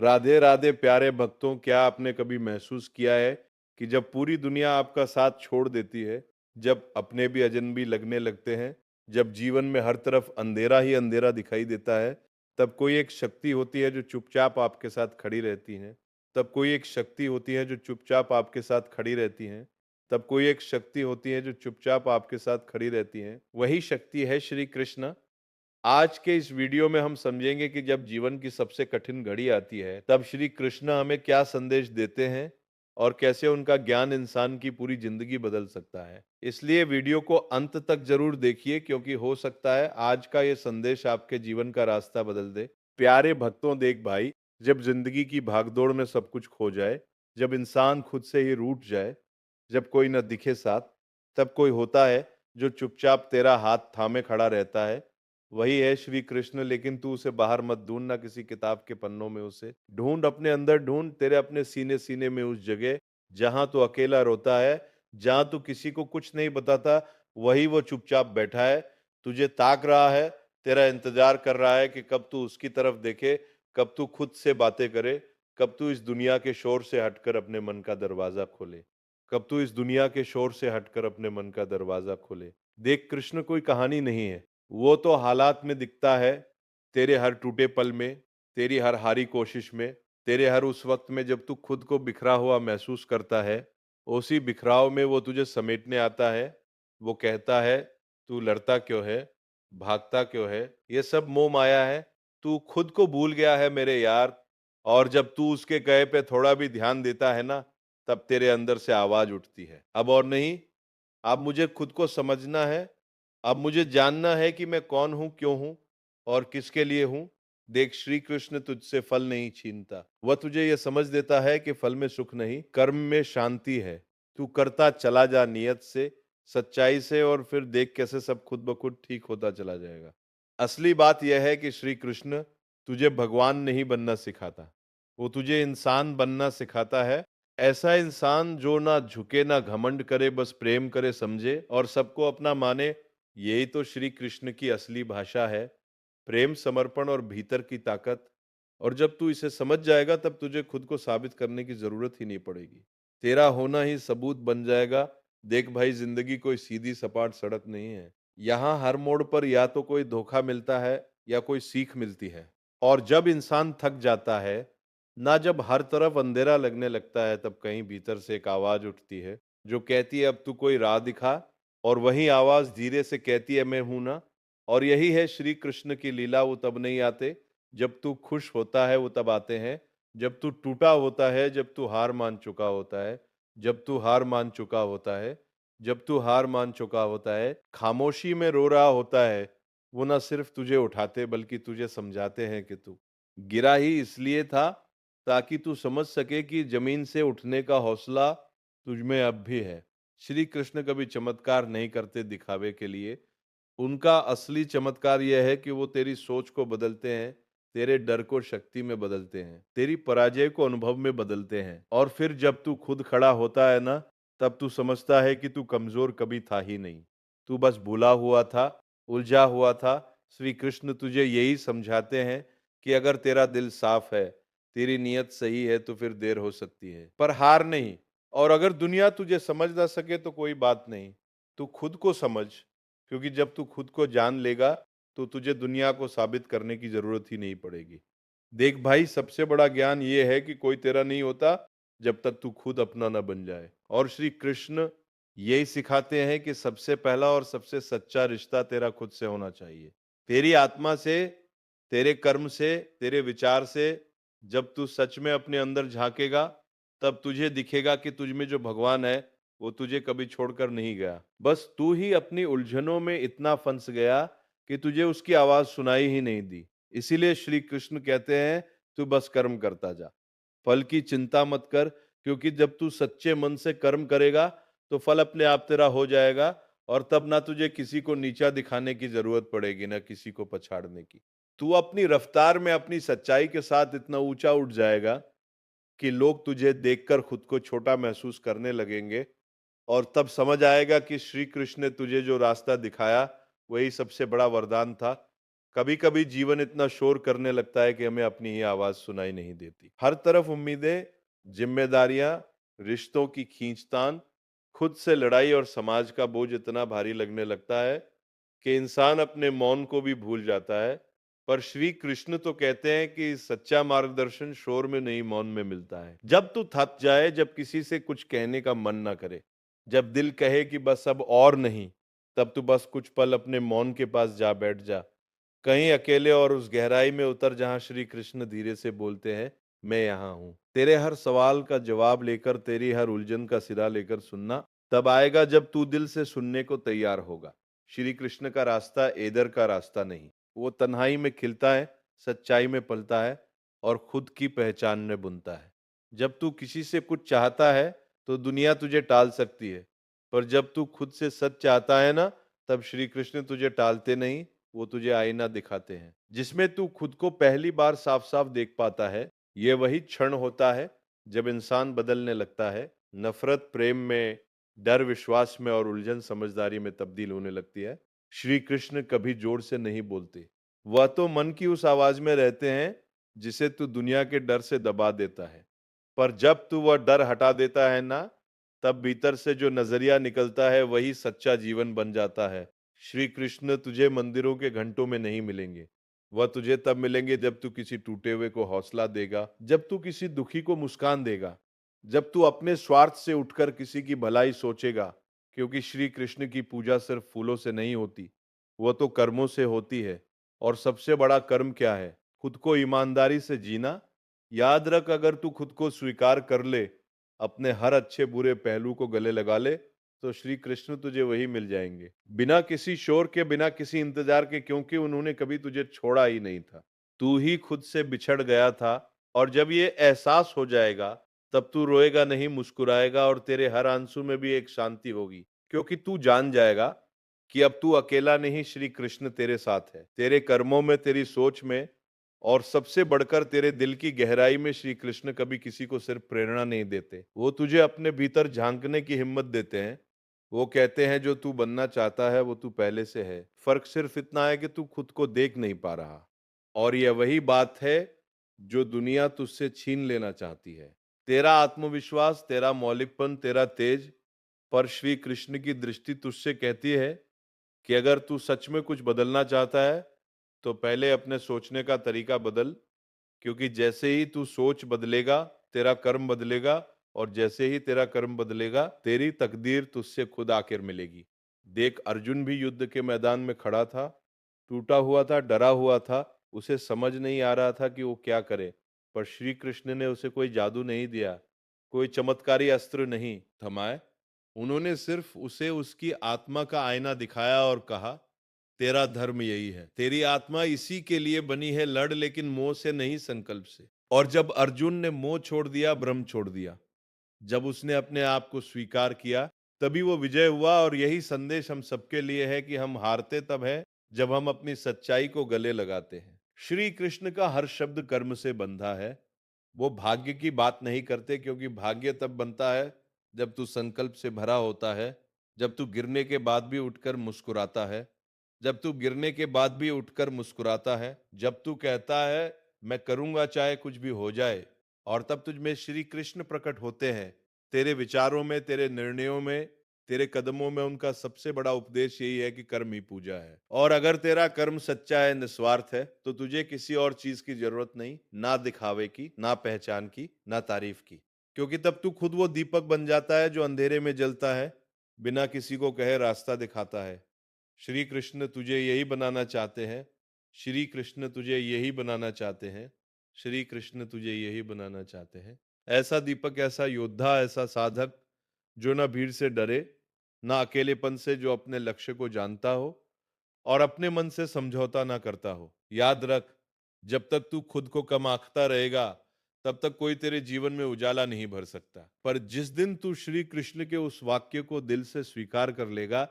राधे राधे प्यारे भक्तों, क्या आपने कभी महसूस किया है कि जब पूरी दुनिया आपका साथ छोड़ देती है, जब अपने भी अजनबी लगने लगते हैं, जब जीवन में हर तरफ अंधेरा ही अंधेरा दिखाई देता है, तब कोई एक शक्ति होती है जो चुपचाप आपके साथ खड़ी रहती है। तब कोई एक शक्ति होती है जो चुपचाप आपके साथ खड़ी रहती है। तब कोई एक शक्ति होती है जो चुपचाप आपके साथ खड़ी रहती है। वही शक्ति है श्री कृष्ण। आज के इस वीडियो में हम समझेंगे कि जब जीवन की सबसे कठिन घड़ी आती है, तब श्री कृष्ण हमें क्या संदेश देते हैं और कैसे उनका ज्ञान इंसान की पूरी जिंदगी बदल सकता है। इसलिए वीडियो को अंत तक जरूर देखिए, क्योंकि हो सकता है आज का ये संदेश आपके जीवन का रास्ता बदल दे। प्यारे भक्तों, देख भाई, जब जिंदगी की भागदौड़ में सब कुछ खो जाए, जब इंसान खुद से ही रूठ जाए, जब कोई न दिखे साथ, तब कोई होता है जो चुपचाप तेरा हाथ थामे खड़ा रहता है। वही है श्री कृष्ण, लेकिन तू उसे बाहर मत ढूंढना किसी किताब के पन्नों में, उसे ढूंढ अपने अंदर, ढूंढ तेरे अपने सीने सीने में उस जगह जहां तू अकेला रोता है, जहां तू किसी को कुछ नहीं बताता। वही वो चुपचाप बैठा है, तुझे ताक रहा है, तेरा इंतजार कर रहा है कि कब तू उसकी तरफ देखे, कब तू खुद से बातें करे, कब तू इस दुनिया के शोर से हटकर अपने मन का दरवाजा खोले, कब तू इस दुनिया के शोर से हटकर अपने मन का दरवाजा खोले। देख, कृष्ण कोई कहानी नहीं है, वो तो हालात में दिखता है, तेरे हर टूटे पल में, तेरी हर हारी कोशिश में, तेरे हर उस वक्त में जब तू खुद को बिखरा हुआ महसूस करता है। उसी बिखराव में वो तुझे समेटने आता है। वो कहता है, तू लड़ता क्यों है, भागता क्यों है, ये सब मोह माया है, तू खुद को भूल गया है मेरे यार। और जब तू उसके कहे पे थोड़ा भी ध्यान देता है ना, तब तेरे अंदर से आवाज उठती है, अब और नहीं, अब मुझे खुद को समझना है, अब मुझे जानना है कि मैं कौन हूँ, क्यों हूँ और किसके लिए हूँ। देख, श्री कृष्ण तुझसे फल नहीं छीनता, वह तुझे यह समझ देता है कि फल में सुख नहीं, कर्म में शांति है। तू करता चला जा नियत से, सच्चाई से, और फिर देख कैसे सब खुद ब खुद ठीक होता चला जाएगा। असली बात यह है कि श्री कृष्ण तुझे भगवान नहीं बनना सिखाता, वो तुझे इंसान बनना सिखाता है। ऐसा इंसान जो ना झुके ना घमंड करे, बस प्रेम करे, समझे और सबको अपना माने। यही तो श्री कृष्ण की असली भाषा है, प्रेम, समर्पण और भीतर की ताकत। और जब तू इसे समझ जाएगा, तब तुझे खुद को साबित करने की जरूरत ही नहीं पड़ेगी, तेरा होना ही सबूत बन जाएगा। देख भाई, जिंदगी कोई सीधी सपाट सड़क नहीं है। यहाँ हर मोड़ पर या तो कोई धोखा मिलता है या कोई सीख मिलती है। और जब इंसान थक जाता है ना, जब हर तरफ अंधेरा लगने लगता है, तब कहीं भीतर से एक आवाज उठती है जो कहती है, अब तू कोई राह दिखा। और वही आवाज धीरे से कहती है, मैं हूं ना। और यही है श्री कृष्ण की लीला, वो तब नहीं आते जब तू खुश होता है, वो तब आते हैं जब तू टूटा होता है, जब तू हार मान चुका होता है, जब तू हार मान चुका होता है, जब तू हार मान चुका होता है, खामोशी में रो रहा होता है। वो ना सिर्फ तुझे उठाते, बल्कि तुझे समझाते हैं कि तू गिरा ही इसलिए था ताकि तू समझ सके कि जमीन से उठने का हौसला तुझ में अब भी है। श्री कृष्ण कभी चमत्कार नहीं करते दिखावे के लिए, उनका असली चमत्कार यह है कि वो तेरी सोच को बदलते हैं, तेरे डर को शक्ति में बदलते हैं, तेरी पराजय को अनुभव में बदलते हैं। और फिर जब तू खुद खड़ा होता है ना, तब तू समझता है कि तू कमजोर कभी था ही नहीं, तू बस भूला हुआ था, उलझा हुआ था। श्री कृष्ण तुझे यही समझाते हैं कि अगर तेरा दिल साफ है, तेरी नीयत सही है, तो फिर देर हो सकती है पर हार नहीं। और अगर दुनिया तुझे समझ ना सके तो कोई बात नहीं, तू खुद को समझ, क्योंकि जब तू खुद को जान लेगा, तो तुझे दुनिया को साबित करने की जरूरत ही नहीं पड़ेगी। देख भाई, सबसे बड़ा ज्ञान ये है कि कोई तेरा नहीं होता जब तक तू खुद अपना न बन जाए। और श्री कृष्ण यही सिखाते हैं कि सबसे पहला और सबसे सच्चा रिश्ता तेरा खुद से होना चाहिए, तेरी आत्मा से, तेरे कर्म से, तेरे विचार से। जब तू सच में अपने अंदर झांकेगा, तब तुझे दिखेगा कि तुझ में जो भगवान है, वो तुझे कभी छोड़कर नहीं गया। बस तू ही अपनी उलझनों में इतना फंस गया कि तुझे उसकी आवाज सुनाई ही नहीं दी। इसीलिए श्री कृष्ण कहते हैं, तू बस कर्म करता जा, फल की चिंता मत कर, क्योंकि जब तू सच्चे मन से कर्म करेगा, तो फल अपने आप तेरा हो जाएगा। और तब ना तुझे किसी को नीचा दिखाने की जरूरत पड़ेगी, ना किसी को पछाड़ने की। तू अपनी रफ्तार में अपनी सच्चाई के साथ इतना ऊंचा उठ जाएगा कि लोग तुझे देखकर खुद को छोटा महसूस करने लगेंगे। और तब समझ आएगा कि श्री कृष्ण ने तुझे जो रास्ता दिखाया, वही सबसे बड़ा वरदान था। कभी कभी जीवन इतना शोर करने लगता है कि हमें अपनी ही आवाज सुनाई नहीं देती। हर तरफ उम्मीदें, जिम्मेदारियां, रिश्तों की खींचतान, खुद से लड़ाई और समाज का बोझ इतना भारी लगने लगता है कि इंसान अपने मौन को भी भूल जाता है। पर श्री कृष्ण तो कहते हैं कि सच्चा मार्गदर्शन शोर में नहीं, मौन में मिलता है। जब तू थक जाए, जब किसी से कुछ कहने का मन ना करे, जब दिल कहे कि बस अब और नहीं, तब तू बस कुछ पल अपने मौन के पास जा बैठ जा, कहीं अकेले, और उस गहराई में उतर जहां श्री कृष्ण धीरे से बोलते हैं, मैं यहाँ हूँ। तेरे हर सवाल का जवाब लेकर, तेरी हर उलझन का सिरा लेकर सुनना तब आएगा जब तू दिल से सुनने को तैयार होगा। श्री कृष्ण का रास्ता एदर का रास्ता नहीं, वो तन्हाई में खिलता है, सच्चाई में पलता है, और खुद की पहचान में बुनता है। जब तू किसी से कुछ चाहता है तो दुनिया तुझे टाल सकती है, पर जब तू खुद से सच चाहता है ना, तब श्री कृष्ण तुझे टालते नहीं, वो तुझे आईना दिखाते हैं जिसमें तू खुद को पहली बार साफ साफ देख पाता है। ये वही क्षण होता है जब इंसान बदलने लगता है, नफरत प्रेम में, डर विश्वास में, और उलझन समझदारी में तब्दील होने लगती है। श्री कृष्ण कभी जोर से नहीं बोलते, वह तो मन की उस आवाज में रहते हैं जिसे तू दुनिया के डर से दबा देता है। पर जब तू वह डर हटा देता है ना, तब भीतर से जो नजरिया निकलता है वही सच्चा जीवन बन जाता है। श्री कृष्ण तुझे मंदिरों के घंटों में नहीं मिलेंगे, वह तुझे तब मिलेंगे जब तू किसी टूटे हुए को हौसला देगा, जब तू किसी दुखी को मुस्कान देगा, जब तू अपने स्वार्थ से उठकर किसी की भलाई सोचेगा। क्योंकि श्री कृष्ण की पूजा सिर्फ फूलों से नहीं होती, वह तो कर्मों से होती है। और सबसे बड़ा कर्म क्या है? खुद को ईमानदारी से जीना। याद रख, अगर तू खुद को स्वीकार कर ले, अपने हर अच्छे बुरे पहलू को गले लगा ले, तो श्री कृष्ण तुझे वही मिल जाएंगे, बिना किसी शोर के, बिना किसी इंतजार के, क्योंकि उन्होंने कभी तुझे छोड़ा ही नहीं था। तू ही खुद से बिछड़ गया था। और जब ये एहसास हो जाएगा, तब तू रोएगा नहीं, मुस्कुराएगा, और तेरे हर आंसू में भी एक शांति होगी, क्योंकि तू जान जाएगा कि अब तू अकेला नहीं, श्री कृष्ण तेरे साथ है, तेरे कर्मों में, तेरी सोच में, और सबसे बढ़कर तेरे दिल की गहराई में। श्री कृष्ण कभी किसी को सिर्फ प्रेरणा नहीं देते, वो तुझे अपने भीतर झांकने की हिम्मत देते हैं। वो कहते हैं जो तू बनना चाहता है वो तू पहले से है, फर्क सिर्फ इतना है कि तू खुद को देख नहीं पा रहा। और यह वही बात है जो दुनिया तुझसे छीन लेना चाहती है, तेरा आत्मविश्वास, तेरा मौलिकपन, तेरा तेज। पर श्री कृष्ण की दृष्टि तुझसे कहती है कि अगर तू सच में कुछ बदलना चाहता है, तो पहले अपने सोचने का तरीका बदल। क्योंकि जैसे ही तू सोच बदलेगा, तेरा कर्म बदलेगा, और जैसे ही तेरा कर्म बदलेगा, तेरी तकदीर तुझसे खुद आकर मिलेगी। देख, अर्जुन भी युद्ध के मैदान में खड़ा था, टूटा हुआ था, डरा हुआ था, उसे समझ नहीं आ रहा था कि वो क्या करे। पर श्री कृष्ण ने उसे कोई जादू नहीं दिया, कोई चमत्कारी अस्त्र नहीं थमाए। उन्होंने सिर्फ उसे उसकी आत्मा का आईना दिखाया और कहा, तेरा धर्म यही है, तेरी आत्मा इसी के लिए बनी है, लड़, लेकिन मोह से नहीं, संकल्प से। और जब अर्जुन ने मोह छोड़ दिया, भ्रम छोड़ दिया, जब उसने अपने आप को स्वीकार किया, तभी वो विजय हुआ। और यही संदेश हम सबके लिए है कि हम हारते तब है जब हम अपनी सच्चाई को गले लगाते हैं। श्री कृष्ण का हर शब्द कर्म से बंधा है। वो भाग्य की बात नहीं करते, क्योंकि भाग्य तब बनता है जब तू संकल्प से भरा होता है, जब तू गिरने के बाद भी उठकर मुस्कुराता है, जब तू गिरने के बाद भी उठकर मुस्कुराता है, जब तू कहता है मैं करूंगा चाहे कुछ भी हो जाए। और तब तुझ में श्री कृष्ण प्रकट होते हैं, तेरे विचारों में, तेरे निर्णयों में, तेरे कदमों में। उनका सबसे बड़ा उपदेश यही है कि कर्म ही पूजा है। और अगर तेरा कर्म सच्चा है, निस्वार्थ है, तो तुझे किसी और चीज की जरूरत नहीं, ना दिखावे की, ना पहचान की, ना तारीफ की। क्योंकि तब तू खुद वो दीपक बन जाता है जो अंधेरे में जलता है, बिना किसी को कहे रास्ता दिखाता है। श्री कृष्ण तुझे यही बनाना चाहते हैं। श्री कृष्ण तुझे यही बनाना चाहते हैं। श्री कृष्ण तुझे यही बनाना चाहते हैं। ऐसा दीपक, ऐसा योद्धा, ऐसा साधक जो ना भीड़ से डरे, ना अकेलेपन से, जो अपने लक्ष्य को जानता हो और अपने मन से समझौता ना करता हो। याद रख, जब तक तू खुद को कम आंकता रहेगा, तब तक कोई तेरे जीवन में उजाला नहीं भर सकता। पर जिस दिन तू श्री कृष्ण के उस वाक्य को दिल से स्वीकार कर लेगा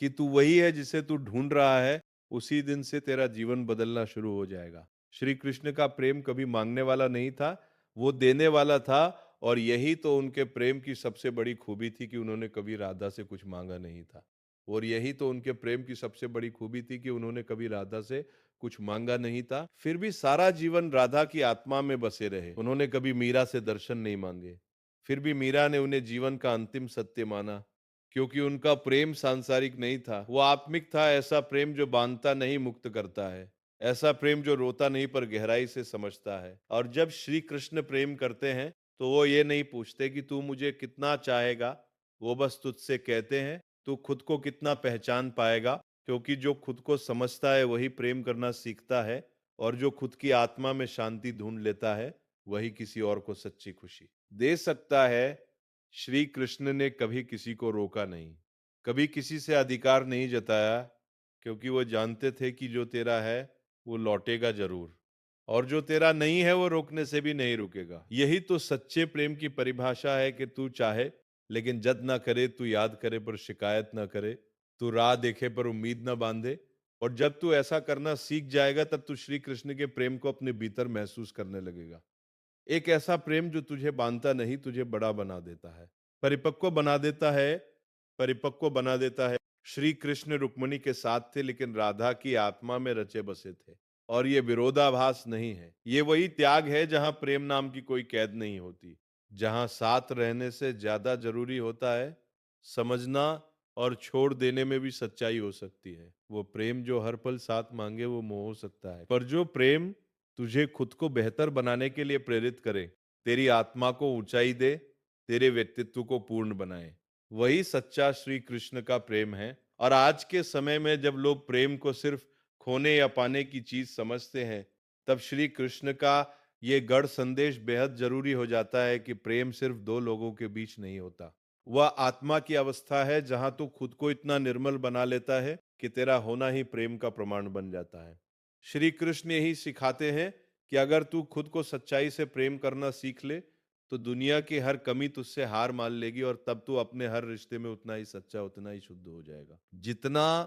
कि तू वही है जिसे तू ढूंढ रहा है, उसी दिन से तेरा जीवन बदलना शुरू हो जाएगा। श्री कृष्ण का प्रेम कभी मांगने वाला नहीं था, वो देने वाला था। और यही तो उनके प्रेम की सबसे बड़ी खूबी थी कि उन्होंने कभी राधा से कुछ मांगा नहीं था। और यही तो उनके प्रेम की सबसे बड़ी खूबी थी कि उन्होंने कभी राधा से कुछ मांगा नहीं था, फिर भी सारा जीवन राधा की आत्मा में बसे रहे। उन्होंने कभी मीरा से दर्शन नहीं मांगे, फिर भी मीरा ने उन्हें जीवन का अंतिम सत्य माना, क्योंकि उनका प्रेम सांसारिक नहीं था, वो आत्मिक था। ऐसा प्रेम जो बांधता नहीं, मुक्त करता है। ऐसा प्रेम जो रोता नहीं पर गहराई से समझता है। और जब श्री कृष्ण प्रेम करते हैं तो वो ये नहीं पूछते कि तू मुझे कितना चाहेगा, वो बस तुझसे कहते हैं तू खुद को कितना पहचान पाएगा। क्योंकि जो खुद को समझता है वही प्रेम करना सीखता है, और जो खुद की आत्मा में शांति ढूंढ लेता है वही किसी और को सच्ची खुशी दे सकता है। श्री कृष्ण ने कभी किसी को रोका नहीं, कभी किसी से अधिकार नहीं जताया, क्योंकि वो जानते थे कि जो तेरा है वो लौटेगा जरूर, और जो तेरा नहीं है वो रोकने से भी नहीं रुकेगा। यही तो सच्चे प्रेम की परिभाषा है कि तू चाहे लेकिन जद ना करे, तू याद करे पर शिकायत ना करे, तू राह देखे पर उम्मीद ना बांधे। और जब तू ऐसा करना सीख जाएगा तब तू श्री कृष्ण के प्रेम को अपने भीतर महसूस करने लगेगा। एक ऐसा प्रेम जो तुझे बांधता नहीं, तुझे बड़ा बना देता है, परिपक्व बना देता है, परिपक्व बना देता है। श्री कृष्ण रुक्मिणी के साथ थे लेकिन राधा की आत्मा में रचे बसे थे। और ये विरोधाभास नहीं है, ये वही त्याग है जहां प्रेम नाम की कोई कैद नहीं होती, जहां साथ रहने से ज्यादा जरूरी होता है समझना, और छोड़ देने में भी सच्चाई हो सकती है। वो प्रेम जो हर पल साथ मांगे वो मोह हो सकता है, पर जो प्रेम तुझे खुद को बेहतर बनाने के लिए प्रेरित करे, तेरी आत्मा को ऊंचाई दे, तेरे व्यक्तित्व को पूर्ण बनाए, वही सच्चा श्री कृष्ण का प्रेम है। और आज के समय में जब लोग प्रेम को सिर्फ खोने या पाने की चीज समझते हैं, तब श्री कृष्ण का ये गढ़ संदेश बेहद जरूरी हो जाता है कि प्रेम सिर्फ दो लोगों के बीच नहीं होता। वह आत्मा की अवस्था है जहां तू खुद को इतना निर्मल बना लेता है कि तेरा होना ही प्रेम का प्रमाण बन जाता है। श्री कृष्ण यही सिखाते हैं कि अगर तू खुद को सच्चाई से प्रेम करना सीख ले तो दुनिया की हर कमी तुझसे हार मान लेगी, और तब तू अपने हर रिश्ते में उतना ही सच्चा, उतना ही शुद्ध हो जाएगा जितना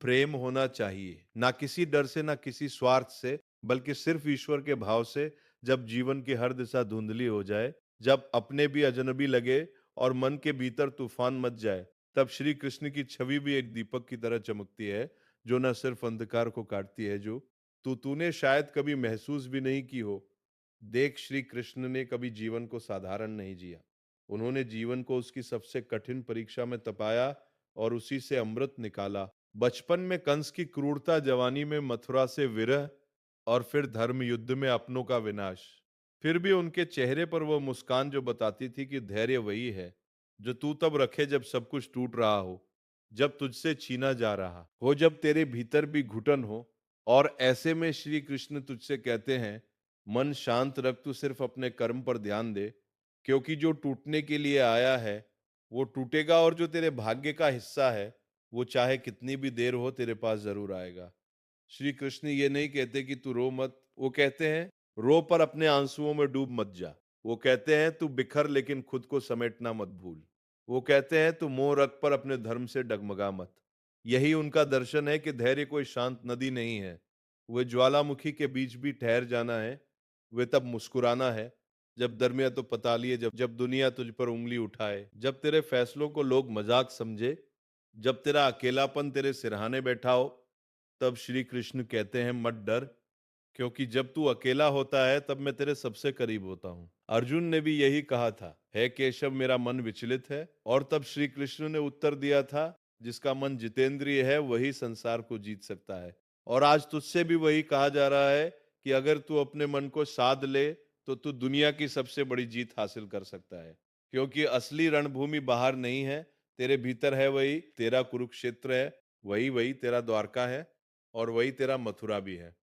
प्रेम होना चाहिए। ना किसी डर से, ना किसी स्वार्थ से, बल्कि सिर्फ ईश्वर के भाव से। जब जीवन की हर दिशा धुंधली हो जाए, जब अपने भी अजनबी लगे और मन के भीतर तूफान मच जाए, तब श्री कृष्ण की छवि भी एक दीपक की तरह चमकती है, जो न सिर्फ अंधकार को काटती है, जो तूने शायद कभी महसूस भी नहीं की हो। देख, श्री कृष्ण ने कभी जीवन को साधारण नहीं जिया। उन्होंने जीवन को उसकी सबसे कठिन परीक्षा में तपाया और उसी से अमृत निकाला। बचपन में कंस की क्रूरता, जवानी में मथुरा से विरह, और फिर धर्म युद्ध में अपनों का विनाश। फिर भी उनके चेहरे पर वो मुस्कान जो बताती थी कि धैर्य वही है जो तू तब रखे जब सब कुछ टूट रहा हो, जब तुझसे छीना जा रहा हो, जब तेरे भीतर भी घुटन हो। और ऐसे में श्री कृष्ण तुझसे कहते हैं, मन शांत रख, तू सिर्फ अपने कर्म पर ध्यान दे, क्योंकि जो टूटने के लिए आया है वो टूटेगा, और जो तेरे भाग्य का हिस्सा है वो चाहे कितनी भी देर हो तेरे पास जरूर आएगा। श्री कृष्ण ये नहीं कहते कि तू रो मत, वो कहते हैं रो पर अपने आंसुओं में डूब मत जा। वो कहते हैं तू बिखर लेकिन खुद को समेटना मत भूल। वो कहते हैं तू मोह रख पर अपने धर्म से डगमगा मत। यही उनका दर्शन है कि धैर्य कोई शांत नदी नहीं है, वे ज्वालामुखी के बीच भी ठहर जाना है। वे तब मुस्कुराना है जब दरमिया तो पतालिए, जब जब दुनिया तुझ पर उंगली उठाए, जब तेरे फैसलों को लोग मजाक समझे, जब तेरा अकेलापन तेरे सिरहाने बैठा हो। तब श्री कृष्ण कहते हैं मत डर, क्योंकि जब तू अकेला होता है तब मैं तेरे सबसे करीब होता हूँ। अर्जुन ने भी यही कहा था, है केशव मेरा मन विचलित है, और तब श्री कृष्ण ने उत्तर दिया था, जिसका मन जितेंद्रिय है वही संसार को जीत सकता है। और आज तुझसे भी वही कहा जा रहा है कि अगर तू अपने मन को साध ले तो तू दुनिया की सबसे बड़ी जीत हासिल कर सकता है, क्योंकि असली रणभूमि बाहर नहीं है, तेरे भीतर है। वही तेरा कुरुक्षेत्र है, वही वही तेरा द्वारका है, और वही तेरा मथुरा भी है।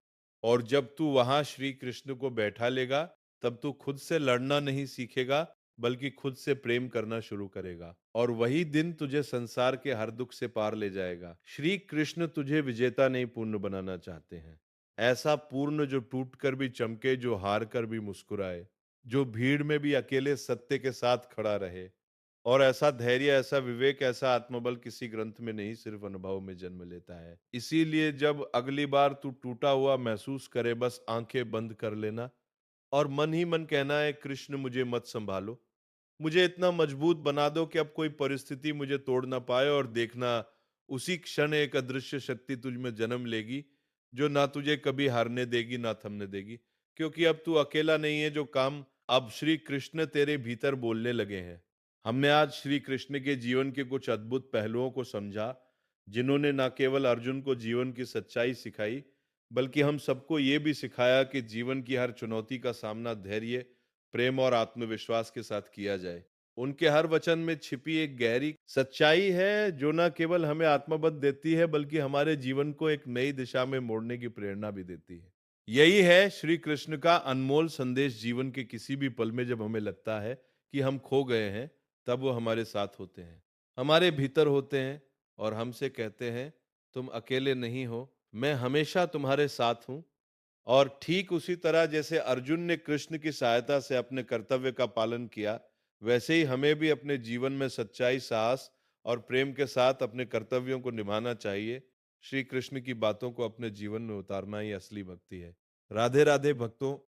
और जब तू वहां श्री कृष्ण को बैठा लेगा, तब तू खुद से लड़ना नहीं सीखेगा, बल्कि खुद से प्रेम करना शुरू करेगा, और वही दिन तुझे संसार के हर दुख से पार ले जाएगा। श्री कृष्ण तुझे विजेता नहीं, पूर्ण बनाना चाहते हैं। ऐसा पूर्ण जो टूट कर भी चमके, जो हार कर भी मुस्कुराए, जो भीड़ में भी अकेले सत्य के साथ खड़ा रहे। और ऐसा धैर्य, ऐसा विवेक, ऐसा आत्मबल किसी ग्रंथ में नहीं, सिर्फ अनुभव में जन्म लेता है। इसीलिए जब अगली बार तू टूटा हुआ महसूस करे, बस आंखें बंद कर लेना और मन ही मन कहना है, कृष्ण मुझे मत संभालो, मुझे इतना मजबूत बना दो कि अब कोई परिस्थिति मुझे तोड़ ना पाए। और देखना, उसी क्षण एक अदृश्य शक्ति तुझ में जन्म लेगी, जो ना तुझे कभी हारने देगी ना थमने देगी, क्योंकि अब तू अकेला नहीं है जो काम अब श्री कृष्ण तेरे भीतर बोलने लगे हैं। हमने आज श्री कृष्ण के जीवन के कुछ अद्भुत पहलुओं को समझा, जिन्होंने न केवल अर्जुन को जीवन की सच्चाई सिखाई, बल्कि हम सबको ये भी सिखाया कि जीवन की हर चुनौती का सामना धैर्य, प्रेम और आत्मविश्वास के साथ किया जाए। उनके हर वचन में छिपी एक गहरी सच्चाई है, जो न केवल हमें आत्मबल देती है, बल्कि हमारे जीवन को एक नई दिशा में मोड़ने की प्रेरणा भी देती है। यही है श्री कृष्ण का अनमोल संदेश। जीवन के किसी भी पल में जब हमें लगता है कि हम खो गए हैं, तब वो हमारे साथ होते हैं, हमारे भीतर होते हैं और हमसे कहते हैं, तुम अकेले नहीं हो, मैं हमेशा तुम्हारे साथ हूं। और ठीक उसी तरह जैसे अर्जुन ने कृष्ण की सहायता से अपने कर्तव्य का पालन किया, वैसे ही हमें भी अपने जीवन में सच्चाई, साहस और प्रेम के साथ अपने कर्तव्यों को निभाना चाहिए। श्री कृष्ण की बातों को अपने जीवन में उतारना ही असली भक्ति है। राधे राधे भक्तों।